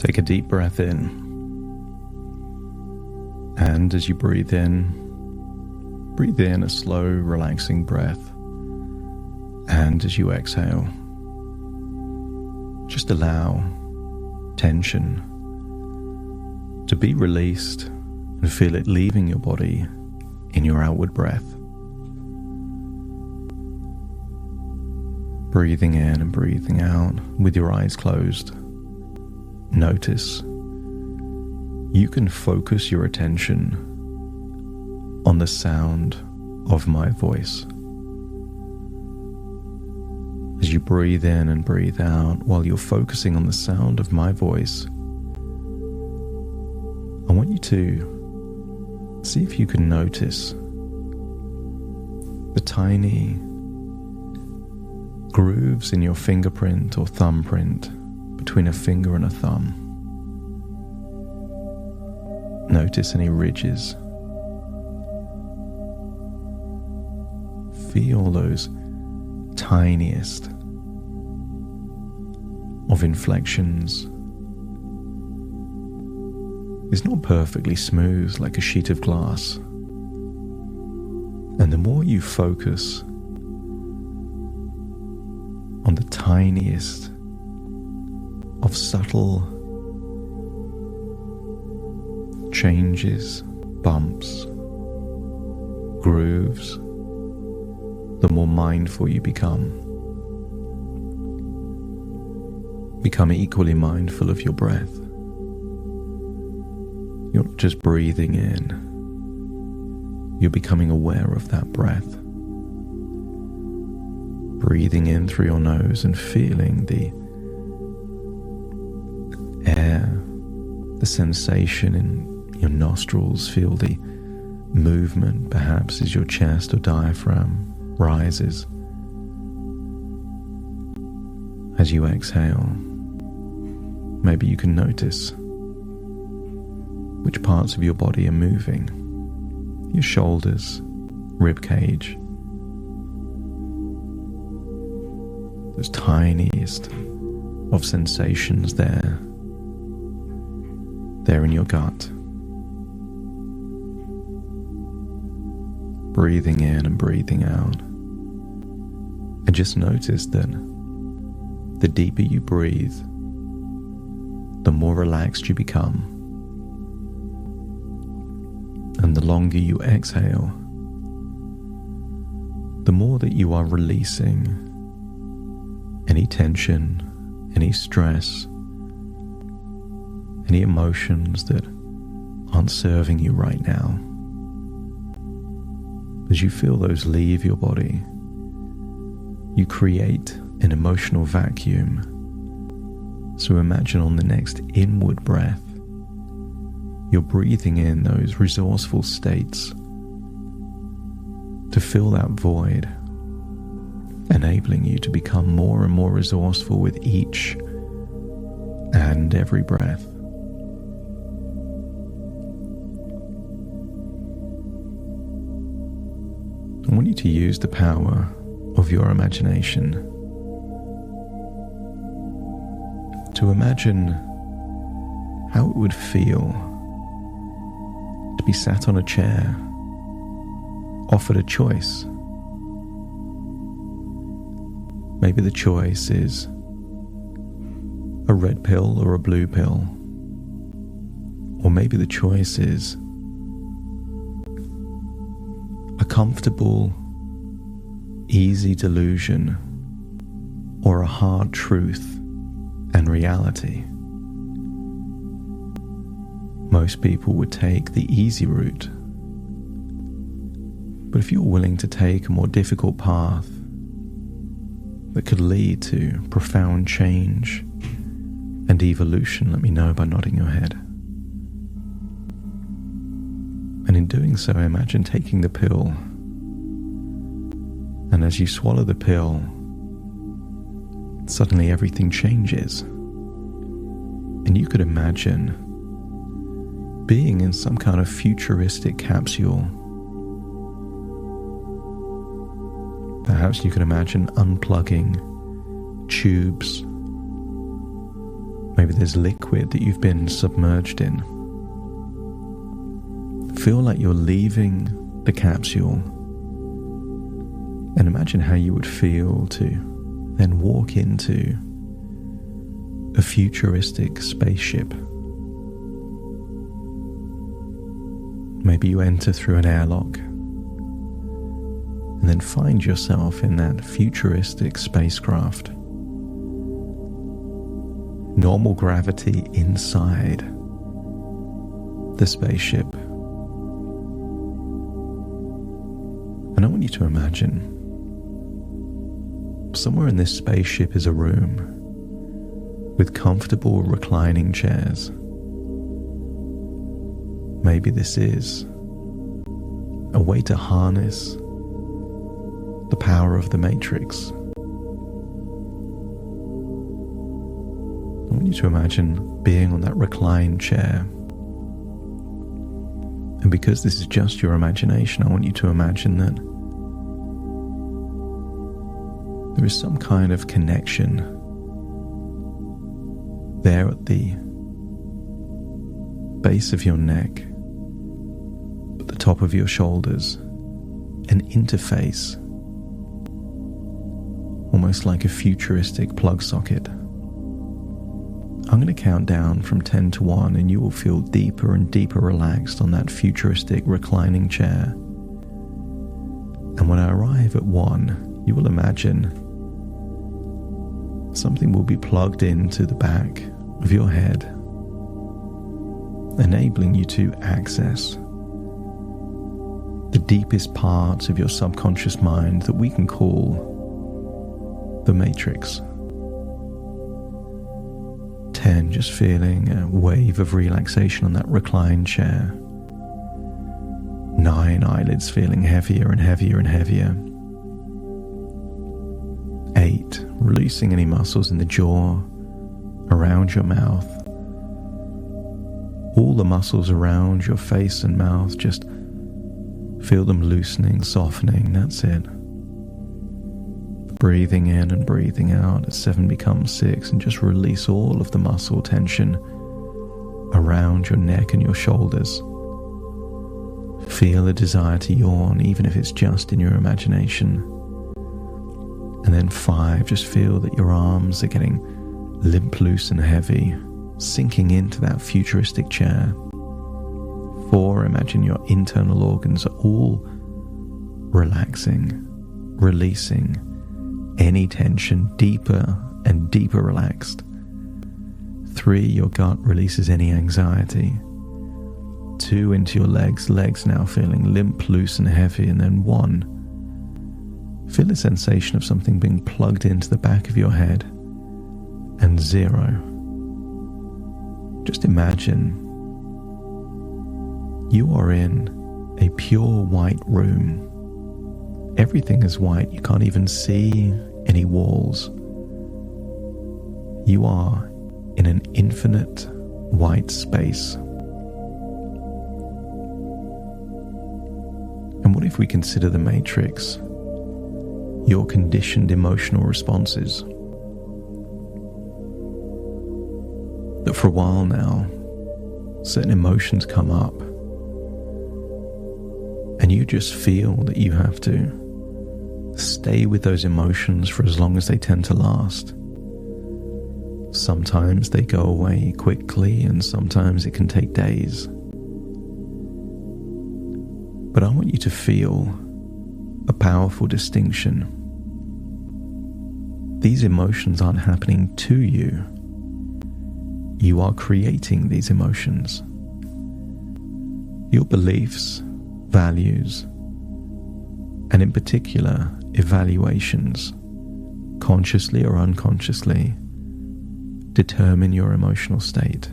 Take a deep breath in. And as you breathe in a slow, relaxing breath. And as you exhale, just allow tension to be released and feel it leaving your body in your outward breath. Breathing in and breathing out with your eyes closed. Notice you can focus your attention on the sound of my voice. As you breathe in and breathe out while you're focusing on the sound of my voice, I want you to see if you can notice the tiny grooves in your fingerprint or thumbprint between a finger and a thumb. Notice any ridges. Feel those tiniest of inflections. It's not perfectly smooth like a sheet of glass. And the more you focus on the tiniest of subtle changes, bumps, grooves, the more mindful you become. Become equally mindful of your breath. You're not just breathing in, you're becoming aware of that breath. Breathing in through your nose and feeling the air, the sensation in your nostrils. Feel the movement, perhaps, as your chest or diaphragm rises. As you exhale, maybe you can notice which parts of your body are moving. Your shoulders, rib cage, those tiniest of sensations there in your gut. Breathing in and breathing out. And just notice that the deeper you breathe, the more relaxed you become. And the longer you exhale, the more that you are releasing any tension, any stress, any emotions that aren't serving you right now. As you feel those leave your body, you create an emotional vacuum. So imagine on the next inward breath, you're breathing in those resourceful states to fill that void, enabling you to become more and more resourceful with each and every breath. I want you to use the power of your imagination to imagine how it would feel to be sat on a chair, offered a choice. Maybe the choice is a red pill or a blue pill. Or maybe the choice is a comfortable, easy delusion or a hard truth and reality. Most people would take the easy route. But if you're willing to take a more difficult path that could lead to profound change and evolution, let me know by nodding your head. And in doing so, imagine taking the pill. And as you swallow the pill, suddenly everything changes. And you could imagine being in some kind of futuristic capsule. Perhaps you could imagine unplugging tubes, Maybe there's liquid that you've been submerged in. Feel like you're leaving the capsule, and imagine how you would feel to then walk into a futuristic spaceship. Maybe you enter through an airlock and then find yourself in that futuristic spacecraft. Normal gravity inside the spaceship. And I want you to imagine somewhere in this spaceship is a room with comfortable reclining chairs. Maybe this is a way to harness the power of the Matrix. I want you to imagine being on that reclined chair. And because this is just your imagination, I want you to imagine that there is some kind of connection there at the base of your neck, at the top of your shoulders, an interface, almost like a futuristic plug socket. I'm going to count down from 10 to 1 and you will feel deeper and deeper relaxed on that futuristic reclining chair. And when I arrive at 1, you will imagine something will be plugged into the back of your head, enabling you to access the deepest parts of your subconscious mind that we can call the Matrix. 10, just feeling a wave of relaxation on that reclined chair. 9, eyelids feeling heavier and heavier and heavier. 8, releasing any muscles in the jaw, around your mouth. All the muscles around your face and mouth, just feel them loosening, softening, that's it. Breathing in and breathing out as 7 becomes 6, and just release all of the muscle tension around your neck and your shoulders. Feel a desire to yawn, even if it's just in your imagination. And then 5, just feel that your arms are getting limp, loose and heavy, sinking into that futuristic chair. 4, imagine your internal organs are all relaxing, releasing any tension, deeper and deeper relaxed. 3, your gut releases any anxiety. 2, into your legs now feeling limp, loose and heavy. And then 1, feel the sensation of something being plugged into the back of your head. And 0, just imagine you are in a pure white room. Everything is white. You can't even see any walls. You are in an infinite white space. And what if we consider the Matrix your conditioned emotional responses? That for a while now, certain emotions come up, and you just feel that you have to stay with those emotions for as long as they tend to last. Sometimes they go away quickly, and sometimes it can take days. But I want you to feel a powerful distinction. These emotions aren't happening to you. You are creating these emotions. Your beliefs, values, and in particular, evaluations, consciously or unconsciously, determine your emotional state.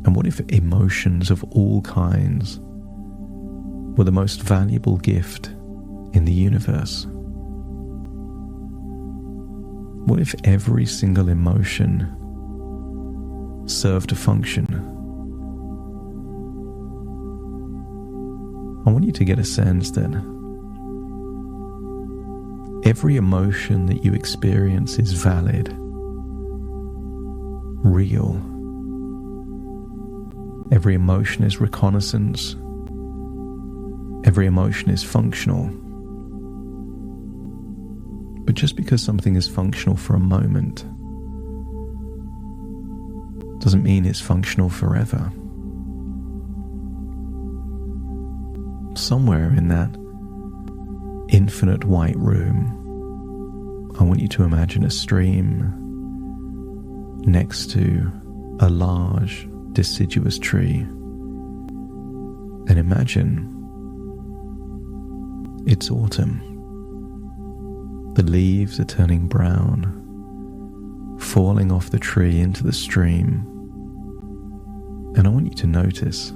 And what if emotions of all kinds were the most valuable gift in the universe? What if every single emotion served a function? I want you to get a sense that every emotion that you experience is valid real. Every emotion is reconnaissance. Every emotion is functional. But just because something is functional for a moment doesn't mean it's functional forever. Somewhere in that infinite white room, I want you to imagine a stream next to a large deciduous tree, and imagine it's autumn. The leaves are turning brown, falling off the tree into the stream, and I want you to notice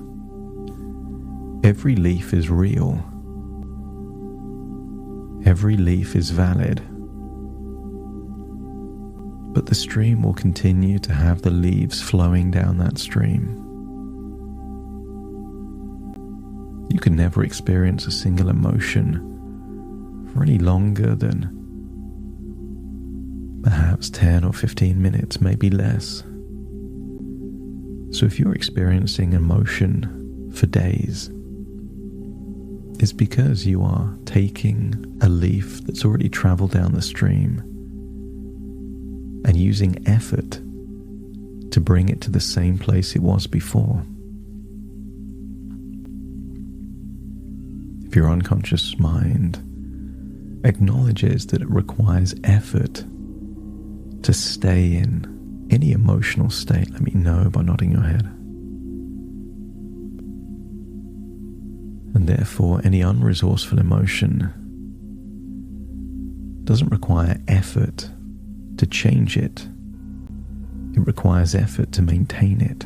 every leaf is real. Every leaf is valid. But the stream will continue to have the leaves flowing down that stream. You can never experience a single emotion for any longer than perhaps 10 or 15 minutes, maybe less. So if you're experiencing emotion for days, it's because you are taking a leaf that's already traveled down the stream and using effort to bring it to the same place it was before. If your unconscious mind acknowledges that it requires effort to stay in any emotional state, let me know by nodding your head. And therefore, any unresourceful emotion doesn't require effort to change it. It requires effort to maintain it.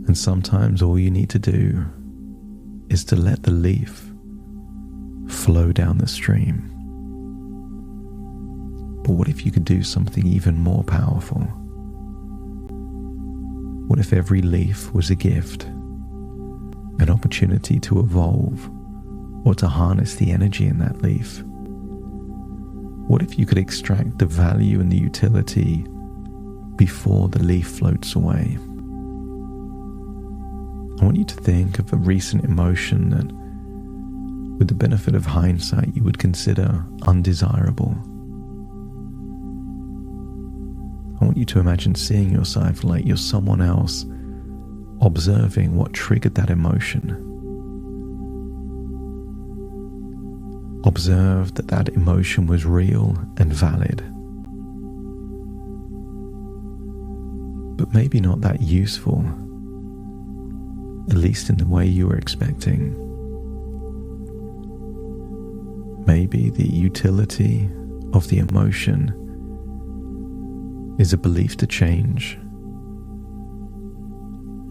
And sometimes all you need to do is to let the leaf flow down the stream. But what if you could do something even more powerful? What if every leaf was a gift, an opportunity to evolve or to harness the energy in that leaf? What if you could extract the value and the utility before the leaf floats away? I want you to think of a recent emotion that, with the benefit of hindsight, you would consider undesirable. I want you to imagine seeing yourself like you're someone else, observing what triggered that emotion. Observe that that emotion was real and valid, but maybe not that useful, at least in the way you were expecting. Maybe the utility of the emotion is a belief to change,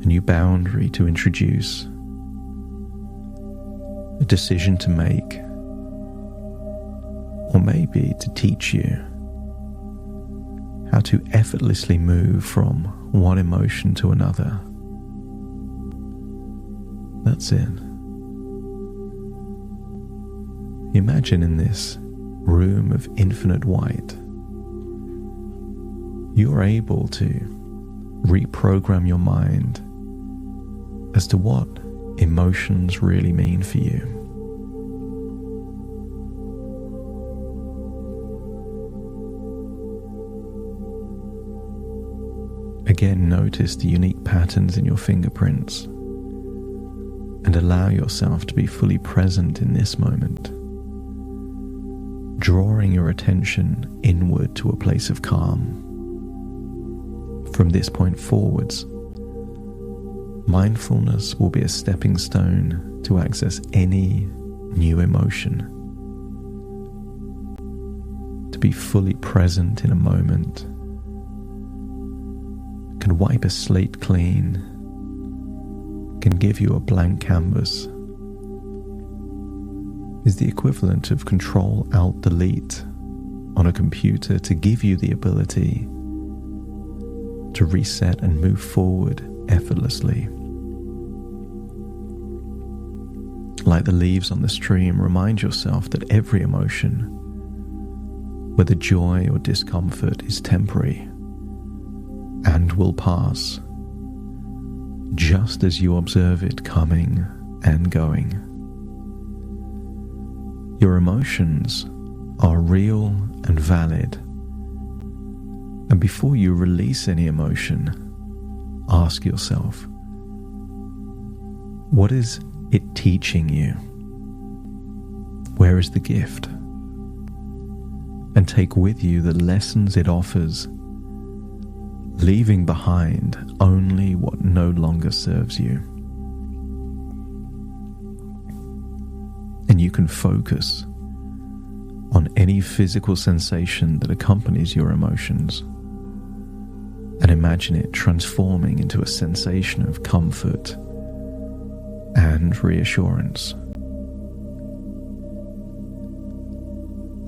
a new boundary to introduce, a decision to make, or maybe to teach you how to effortlessly move from one emotion to another. That's it. Imagine in this room of infinite white, you're able to reprogram your mind as to what emotions really mean for you. Again, notice the unique patterns in your fingerprints and allow yourself to be fully present in this moment, drawing your attention inward to a place of calm. From this point forwards, mindfulness will be a stepping stone to access any new emotion. To be fully present in a moment can wipe a slate clean, can give you a blank canvas, is the equivalent of Control-Alt-Delete on a computer to give you the ability to reset and move forward effortlessly. Like the leaves on the stream, remind yourself that every emotion, whether joy or discomfort, is temporary, and will pass, just as you observe it coming and going. Your emotions are real and valid, and before you release any emotion, ask yourself, what is it teaching you? Where is the gift? And take with you the lessons it offers, leaving behind only what no longer serves you. And you can focus on any physical sensation that accompanies your emotions and imagine it transforming into a sensation of comfort and reassurance.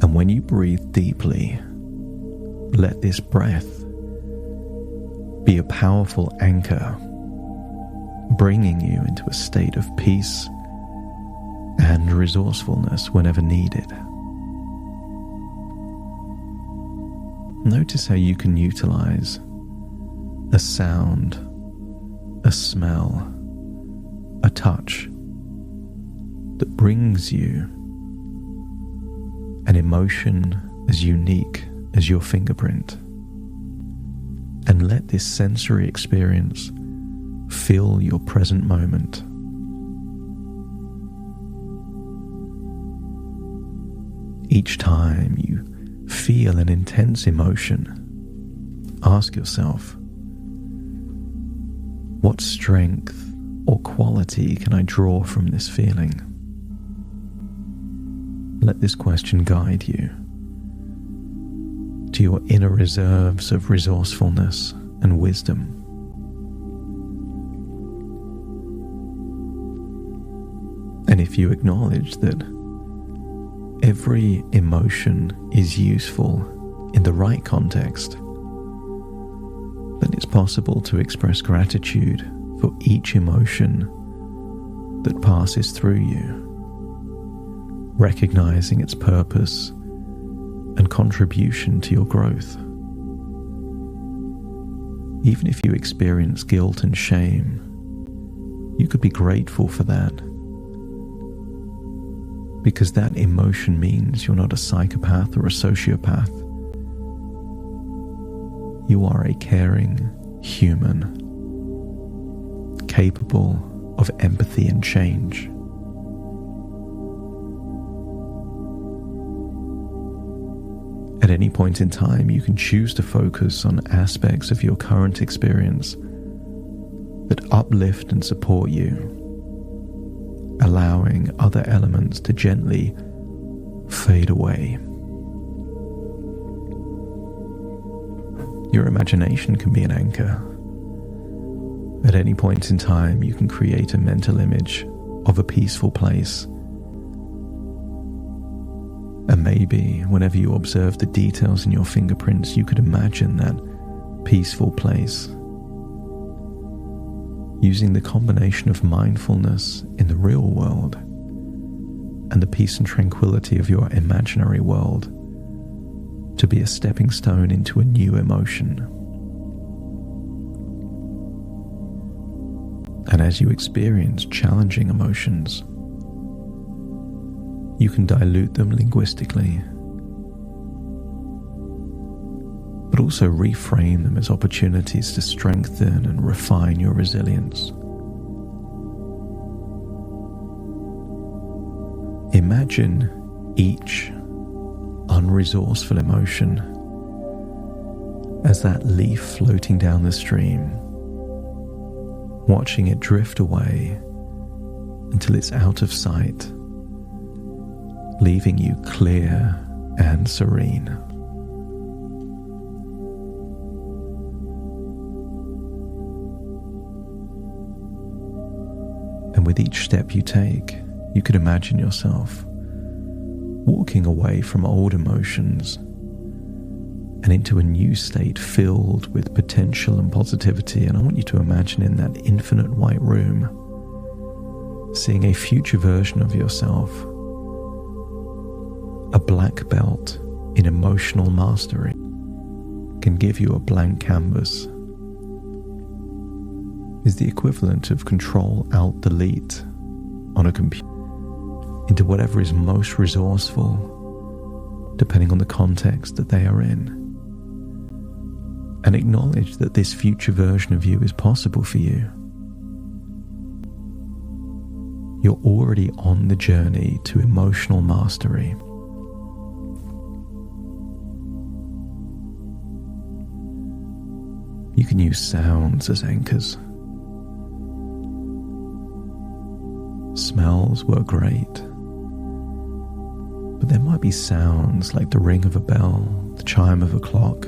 And when you breathe deeply, let this breath be a powerful anchor, bringing you into a state of peace and resourcefulness whenever needed. Notice how you can utilize a sound, a smell, a touch that brings you an emotion as unique as your fingerprint, and let this sensory experience fill your present moment. Each time you feel an intense emotion, ask yourself, what strength or quality can I draw from this feeling? Let this question guide you to your inner reserves of resourcefulness and wisdom. And if you acknowledge that every emotion is useful in the right context, then it's possible to express gratitude for each emotion that passes through you, recognizing its purpose and contribution to your growth. Even if you experience guilt and shame, you could be grateful for that, because that emotion means you're not a psychopath or a sociopath. You are a caring human, capable of empathy and change. At any point in time, you can choose to focus on aspects of your current experience that uplift and support you, allowing other elements to gently fade away. Your imagination can be an anchor. At any point in time, you can create a mental image of a peaceful place. And maybe whenever you observe the details in your fingerprints, you could imagine that peaceful place. Using the combination of mindfulness in the real world and the peace and tranquility of your imaginary world to be a stepping stone into a new emotion. And as you experience challenging emotions, you can dilute them linguistically, but also reframe them as opportunities to strengthen and refine your resilience. Imagine each unresourceful emotion as that leaf floating down the stream, watching it drift away until it's out of sight, leaving you clear and serene. And with each step you take, you could imagine yourself walking away from old emotions and into a new state filled with potential and positivity. And I want you to imagine in that infinite white room, seeing a future version of yourself, a black belt in emotional mastery, can give you a blank canvas is the equivalent of Control-Alt-Delete on a computer into whatever is most resourceful, depending on the context that they are in. And acknowledge that this future version of you is possible for you. You're already on the journey to emotional mastery. You can use sounds as anchors. Smells work great. But there might be sounds like the ring of a bell, the chime of a clock,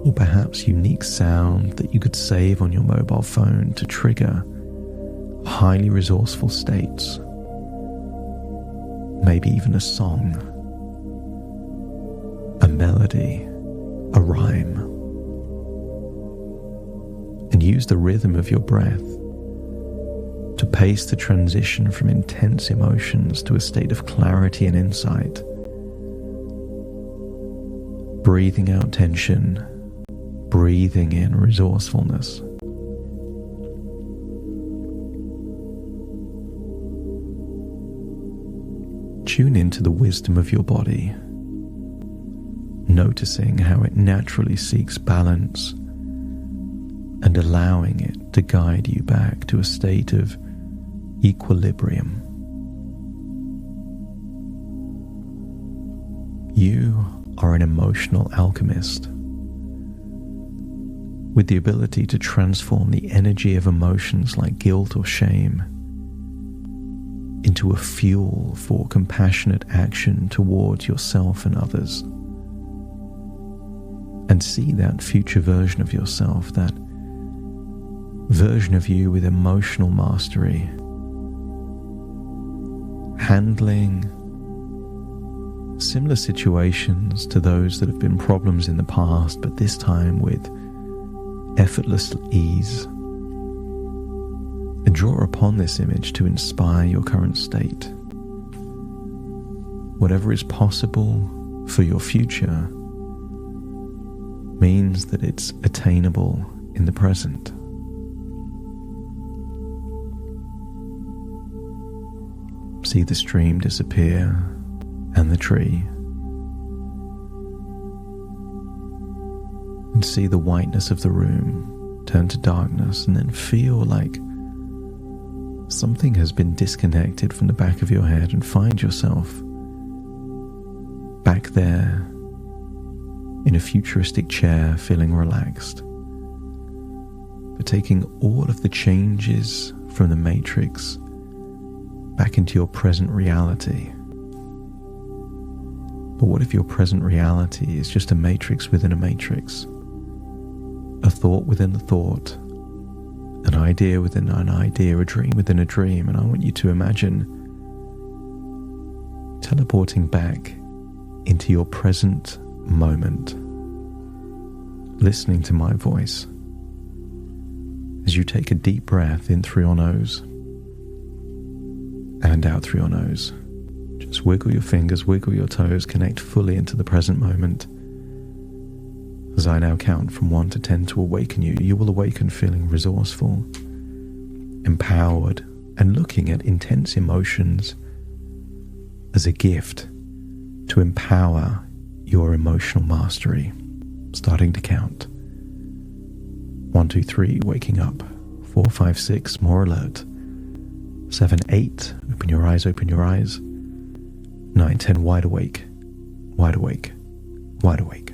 or perhaps unique sound that you could save on your mobile phone to trigger highly resourceful states. Maybe even a song, a melody, a rhyme. And use the rhythm of your breath to pace the transition from intense emotions to a state of clarity and insight. Breathing out tension, breathing in resourcefulness. Tune into the wisdom of your body, noticing how it naturally seeks balance and allowing it to guide you back to a state of equilibrium. You are an emotional alchemist with the ability to transform the energy of emotions like guilt or shame into a fuel for compassionate action towards yourself and others. And see that future version of yourself, that version of you with emotional mastery, handling similar situations to those that have been problems in the past, but this time with effortless ease. And draw upon this image to inspire your current state. Whatever is possible for your future means that it's attainable in the present. See the stream disappear and the tree. And see the whiteness of the room turn to darkness, and then feel like something has been disconnected from the back of your head, and find yourself back there in a futuristic chair, feeling relaxed, but taking all of the changes from the matrix back into your present reality. But what if your present reality is just a matrix within a matrix? A thought within a thought, an idea within an idea, a dream within a dream. And I want you to imagine teleporting back into your present moment, listening to my voice as you take a deep breath in through your nose and out through your nose. Just wiggle your fingers, wiggle your toes, connect fully into the present moment. As I now count from 1 to 10 to awaken you, you will awaken feeling resourceful, empowered, and looking at intense emotions as a gift to empower your emotional mastery. Starting to count. 1, 2, 3, waking up. 4, 5, 6, more alert. 7, 8, open your eyes, open your eyes. 9, 10, wide awake, wide awake, wide awake.